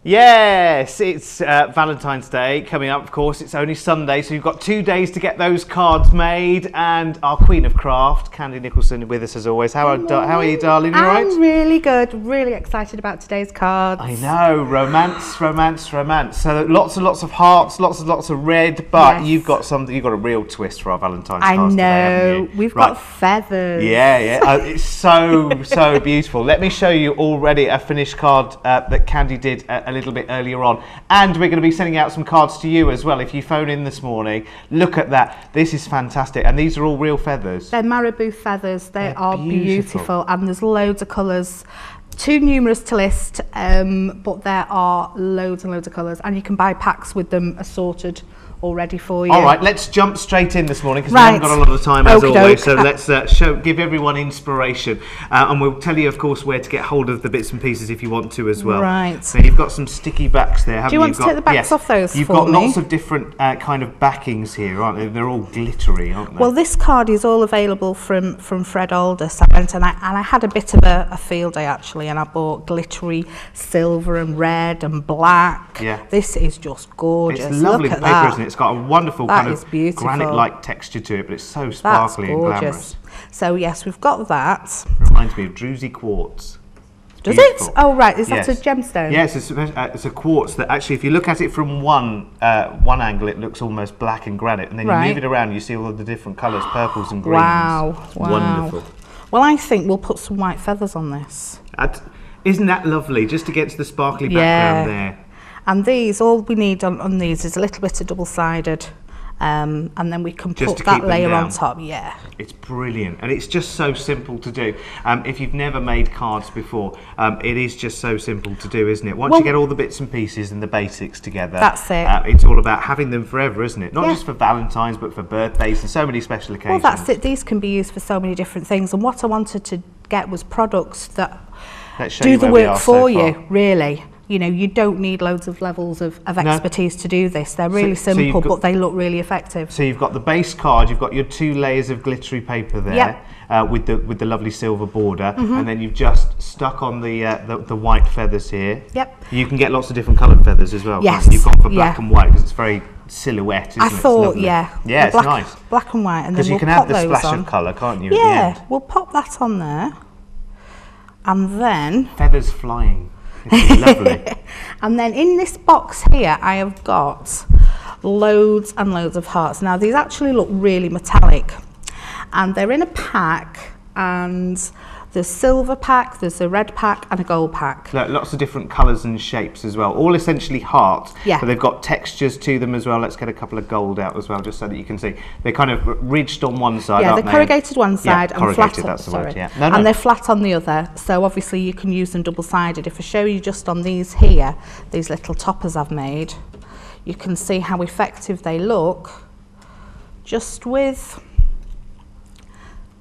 Yes, it's Valentine's Day coming up, of course. It's only Sunday, so you've got 2 days to get those cards made. And our Queen of Craft, Candy Nicholson, with us as always. How are you, darling? You all right? I'm really good. Really excited about today's cards. I know, romance, romance, romance. So lots and lots of hearts, lots and lots of red. But Yes. you've got something. You've got a real twist for our Valentine's I cards today, haven't know. you? We've Right. got feathers. Yeah. It's so beautiful. Let me show you already a finished card that Candy did a little bit earlier on. And we're going to be sending out some cards to you as well. If you phone in this morning, look at that. This is fantastic. And these are all real feathers. They're marabou feathers. They are beautiful. beautiful. And there's loads of colours. Too numerous to list, but there are loads and loads of colours. And you can buy packs with them assorted already for you. All right, let's jump straight in this morning because Right. we haven't got a lot of time as Okey-doke. always. So let's give everyone inspiration, and we'll tell you, of course, where to get hold of the bits and pieces if you want to as well. Right. So you've got some sticky backs there, haven't you? Do you want You've to take the backs off those You've for got me? lots of different kind of backings here, aren't they? They're all glittery, aren't they? Well, this card is all available from Fred Aldous. I went and I had a bit of a field day actually, and I bought glittery silver and red and black. Yeah. This is just gorgeous. It's lovely Look at paper, that. isn't it? It's got a wonderful That kind is of beautiful. granite-like texture to it, but it's so That's sparkly and glamorous. gorgeous. So yes, we've got that. Reminds me of druzy quartz. Does Beautiful. it? Oh right, is Yes. that a gemstone? Yes, it's a quartz that actually, if you look at it from one angle, it looks almost black and granite, and then you Right. move it around, you see all of the different colours, purples and greens. Wow. Wonderful. Well, I think we'll put some white feathers on this. Isn't that lovely? Just against the sparkly background there. And these, all we need on these is a little bit of double-sided, and then we can Just put to that keep them layer down. on top. Yeah. It's brilliant, and it's just so simple to do. If you've never made cards before, it is just so simple to do, isn't it? Once you get all the bits and pieces and the basics together, That's it. It's all about having them forever, isn't it? Not Yeah. just for Valentine's, but for birthdays and so many special Well, occasions. that's it. These can be used for so many different things. And what I wanted to get was products that Let's show do you the where we work are for so you, far. really. You know, you don't need loads of levels of expertise to do this. They're really so you've simple, got- but they look really effective. So you've got the base card, you've got your 2 layers of glittery paper there, Yep. with the lovely silver border, and then you've just stuck on the white feathers here. Yep. You can get lots of different coloured feathers as well. Yes, can't you? You've gone for black yeah. and white because it's very silhouette, isn't I it? It's thought, lovely. yeah. Yeah, the it's black, nice. Black and white, and then Because you we'll can pop add the those splash on. of colour, can't you? At the Yeah, end? we'll pop that on there. And then... Feathers flying. It's lovely. And then in this box here, I have got loads and loads of hearts. Now, these actually look really metallic, and they're in a pack, and there's silver pack, there's a red pack, and a gold pack. Look, lots of different colours and shapes as well. All essentially hearts, Yeah. but they've got textures to them as well. Let's get a couple of gold out as well, just so that you can see. They're kind of ridged on one side, Yeah, aren't they're they? corrugated one side and flat corrugated, on, that's the sorry. word, yeah. No. And they're flat on the other, so obviously you can use them double-sided. If I show you just on these here, these little toppers I've made, you can see how effective they look, just with,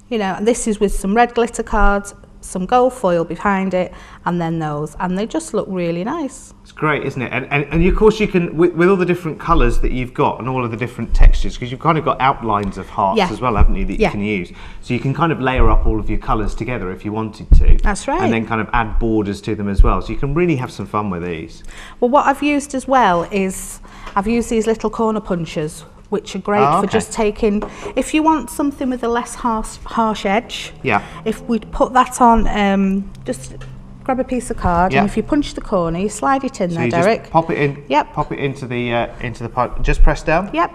you know, and this is with some red glitter cards, some gold foil behind it, and then those, and they just look really nice. It's great, isn't it? And of course you can, with all the different colours that you've got and all of the different textures, because you've kind of got outlines of hearts Yeah. as well, haven't you, that you Yeah. can use. So you can kind of layer up all of your colours together if you wanted to. That's right. And then kind of add borders to them as well. So you can really have some fun with these. Well, what I've used as well is, I've used these little corner punchers, which are great Oh, for okay. just taking, if you want something with a less harsh edge, Yeah. if we'd put that on, just grab a piece of card, Yeah. and if you punch the corner, you slide it in So there, you Derek. just pop it in. Yep. Pop it into the pipe. Just press down. Yep.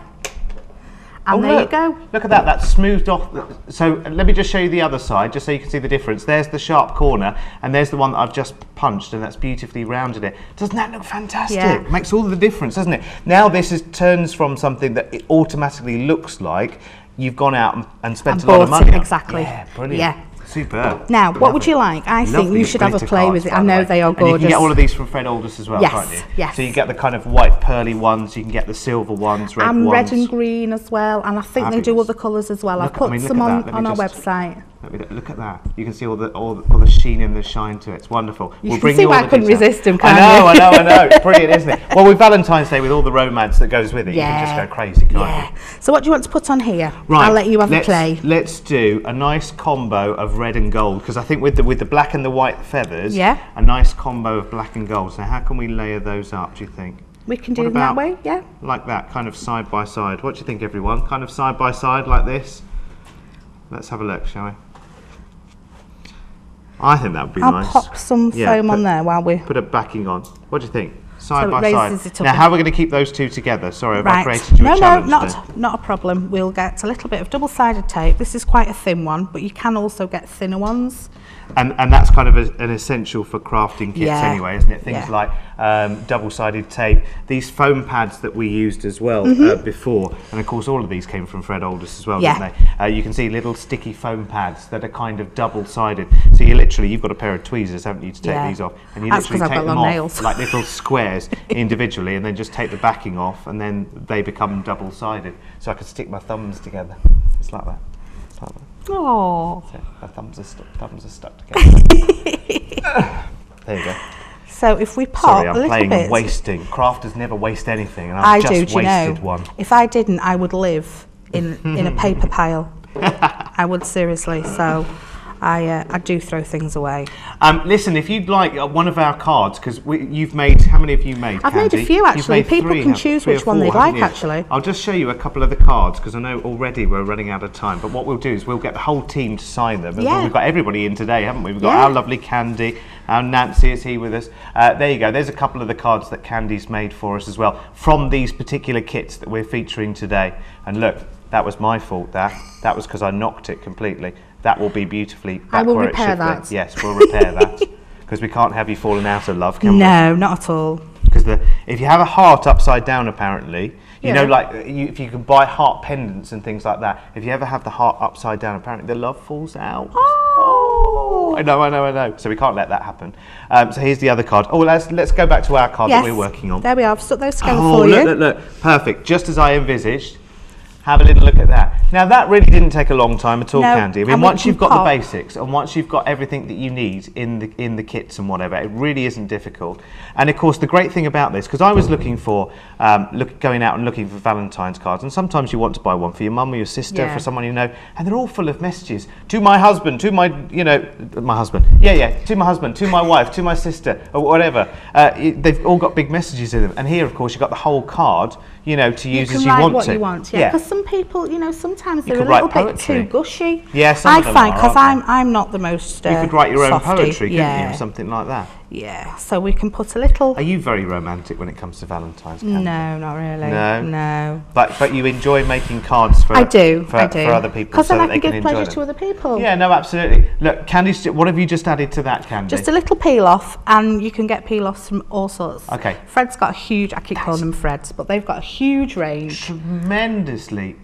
And there look, you go. Look at that, that's smoothed off. So let me just show you the other side, just so you can see the difference. There's the sharp corner, and there's the one that I've just punched, and that's beautifully rounded it. Doesn't that look fantastic? Yeah. Makes all the difference, doesn't it? Now this turns from something that it automatically looks like you've gone out and spent a lot of bought money it, on. exactly. Yeah, brilliant. Yeah. Superb. Now, what would you like? I think Lovely you should have a glitter play cards, with it. by I the know way. they are And you gorgeous. can get all of these from Fred Aldous as well, Yes, can't you? yes. So you get the kind of white pearly ones, you can get the silver ones, red and ones. red and green as well, and I think they do Fabulous. other colours as well. I've Look- I put mean, look some at on, that. Let me on our just- website. Look at that. You can see all the sheen and the shine to it. It's wonderful. You can see why I couldn't resist him, can't I know. It's brilliant, isn't it? Well, with Valentine's Day, with all the romance that goes with it, you can just go crazy, can't you? So what do you want to put on here? Right. I'll let you have the clay. Let's do a nice combo of red and gold, because I think with the black and the white feathers, a nice combo of black and gold. So how can we layer those up, do you think? We can do them that way, yeah. Like that, kind of side by side. What do you think, everyone? Kind of side by side like this? Let's have a look, shall we? I think that would be nice. I'll pop some foam on there while we... Put a backing on. What do you think? Side so by side. Now, how are we going to keep those two together? Sorry, have I created you a challenge? No, not a problem. We'll get a little bit of double-sided tape. This is quite a thin one, but you can also get thinner ones. And that's kind of an essential for crafting kits anyway, isn't it? Things like double-sided tape, these foam pads that we used as well before, and of course all of these came from Fred Aldous as well, didn't they? You can see little sticky foam pads that are kind of double-sided. So you've got a pair of tweezers, haven't you, to take these off, and you literally take them off like little squares individually, and then just take the backing off, and then they become double-sided. So I could stick my thumbs together. It's like that. It's like that. Oh, so our thumbs are stuck together. There you go. So if we pop a little bit... Sorry, I'm wasting. Crafters never waste anything, and I've just wasted one. If I didn't, I would live in a paper pile. I would, seriously. So I do throw things away. Listen, if you'd like one of our cards, because you've made, how many have you made, I've made a few, actually. People can choose which one they'd like, actually. I'll just show you a couple of the cards, because I know already we're running out of time. But what we'll do is we'll get the whole team to sign them. And we've got everybody in today, haven't we? We've got our lovely Candy, our Nancy is here with us. There you go. There's a couple of the cards that Candy's made for us as well, from these particular kits that we're featuring today. And look, that was my fault, that was because I knocked it completely. That will be beautifully back where it should be. Yes, we'll repair that. Because we can't have you falling out of love, can we? No, not at all. Because if you have a heart upside down, apparently, you know, like if you can buy heart pendants and things like that, if you ever have the heart upside down, apparently the love falls out. Oh, I know. So we can't let that happen. So here's the other card. Oh, let's go back to our card that we're working on. There we are. I've stuck those together for you. Look. Perfect. Just as I envisaged. Have a little look at that. Now that really didn't take a long time at all, Candy. I mean, once you've got the basics and once you've got everything that you need in the kits and whatever, it really isn't difficult. And of course, the great thing about this, because I was looking for, going out and looking for Valentine's cards, and sometimes you want to buy one for your mum or your sister, for someone you know, and they're all full of messages. To my husband, to my, my husband. To my husband, to my wife, to my sister, or whatever. They've all got big messages in them. And here, of course, you've got the whole card, to use as you want to. What you want, because some people, sometimes they're a little bit too gushy. Yeah, some of them I find, because I'm not the most you could write your own softy. poetry, couldn't you? Something like that. Yeah, so we can put a little... Are you very romantic when it comes to Valentine's, Candy? No, not really. No? But you enjoy making cards for... I do. For other people, because then so I can give pleasure to other people. Yeah, no, absolutely. Look, Candy, what have you just added to that, Candy? Just a little peel-off, and you can get peel-offs from all sorts. Okay. Fred's got a huge... I keep calling them Freds, but they've got a huge range. Tremendously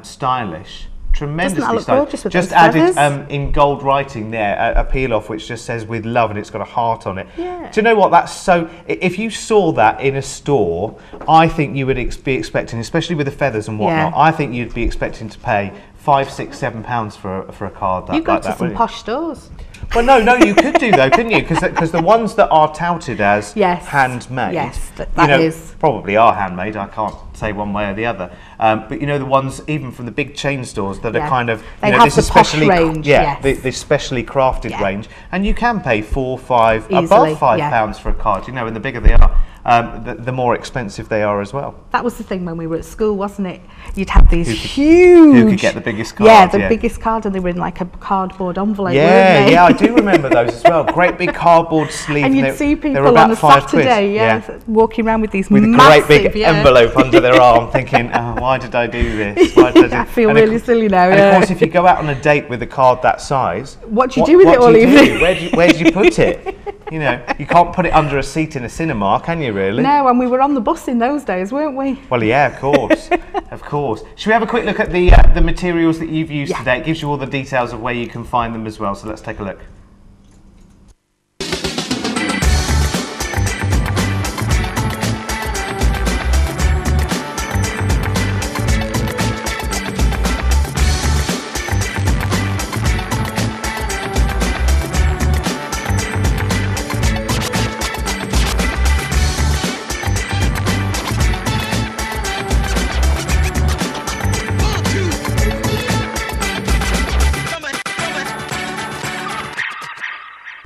stylish. Tremendously Doesn't that look gorgeous with just those added feathers? In gold writing there a peel off which just says with love, and it's got a heart on it. Yeah. Do you know what, that's so, if you saw that in a store, I think you would be expecting, especially with the feathers and whatnot, I think you'd be expecting to pay £5, £6, £7 for a card you go to some posh stores. Well, no, you could do though, couldn't you? Because the ones that are touted as handmade, that is probably are handmade. I can't say one way or the other. But the ones even from the big chain stores that are kind of this is specially range. This specially crafted range, and you can pay £4, £5, above £5 for a card. And the bigger they are, the more expensive they are as well. That was the thing when we were at school, wasn't it? You'd have these huge... Who could get the biggest card? Yeah, the biggest card, and they were in like a cardboard envelope, weren't they? Yeah, I do remember those as well. Great big cardboard sleeve. And you'd see people on a Saturday, walking around with these massive... With a great big envelope under their arm, thinking, why did I do this? I feel really silly now, And of course, if you go out on a date with a card that size... What do you do with it all evening? Where do you put it? You can't put it under a seat in a cinema, can you really? No, and we were on the bus in those days, weren't we? Well, yeah, of course. Of course. Should we have a quick look at the materials that you've used today? It gives you all the details of where you can find them as well, so let's take a look.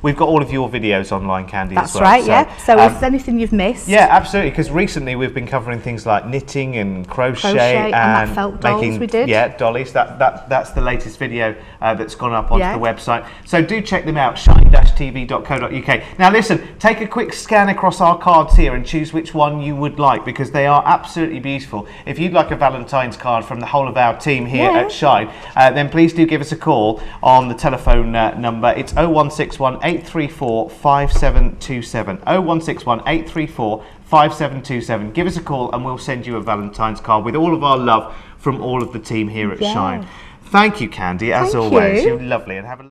We've got all of your videos online, Candy, That's as well. right, yeah. So if there's anything you've missed. Yeah, absolutely, because recently we've been covering things like knitting and crochet and that and felt dolls making, we did. yeah, dollies. That's the latest video that's gone up onto the website. So do check them out, shine-tv.co.uk. Now listen, take a quick scan across our cards here and choose which one you would like, because they are absolutely beautiful. If you'd like a Valentine's card from the whole of our team here at Shine, then please do give us a call on the telephone number. It's 0161 834 5727. 0161 834 5727. Give us a call and we'll send you a Valentine's card with all of our love from all of the team here at Shine. Thank you, Candy, as always. You're lovely, and have a